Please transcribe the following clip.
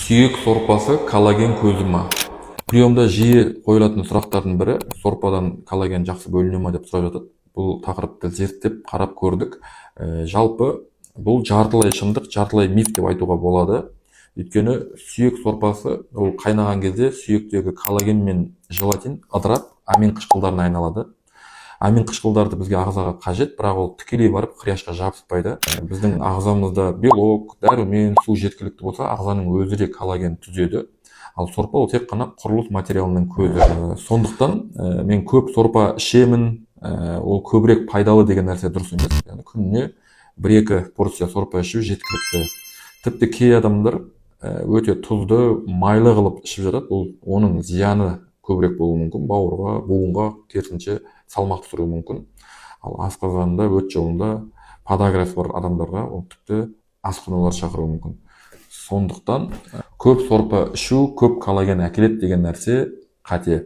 Сүйек сорпасы коллаген көзі ма? Приемда жиі қойылатын сұрақтардың бірі, сорпадан коллаген жақсы бөліне ма деп сұрап жатады. Бұл тақырыпты зерттеп қарап көрдік. Жалпы бұл жартылай шындық, жартылай миф деп айтуға болады. Өйткені сүйек сорпасы ол қайнаған кезде сүйектегі коллаген мен желатин ыдырап амин қышқылдарына айналады. Амин қышқылдарды бізге ағзаға қажет, бірақ ол тікелей барып қияшқа жабыспайды. Біздің ағзамызда белок, дәрумен, су жеткілікті болса, ағзаның өзі де коллаген түзеді. Ал сорпа ол тек қана құрылыс материалының көзі. Сондықтан мен көп сорпа ішемін, ол көбірек пайдалы деген нәрсе дұрыс емес. Яғни күніне 1-2 порция сорпа ішу жеткілікті. Тіпті кей адамдар өте тұзды, майлы қылып ішіп жатады. Оның зияны көбірек болуы мүмкін, бауырға, буынға, керісінше салмақ түсіруі мүмкін. Ал асқазанында, өт жолында подаграсы бар адамдарға ол тіпті асқынулар шақыруы мүмкін. Сондықтан көп сорпа ішу көп коллаген әкеледі деген нәрсе қате.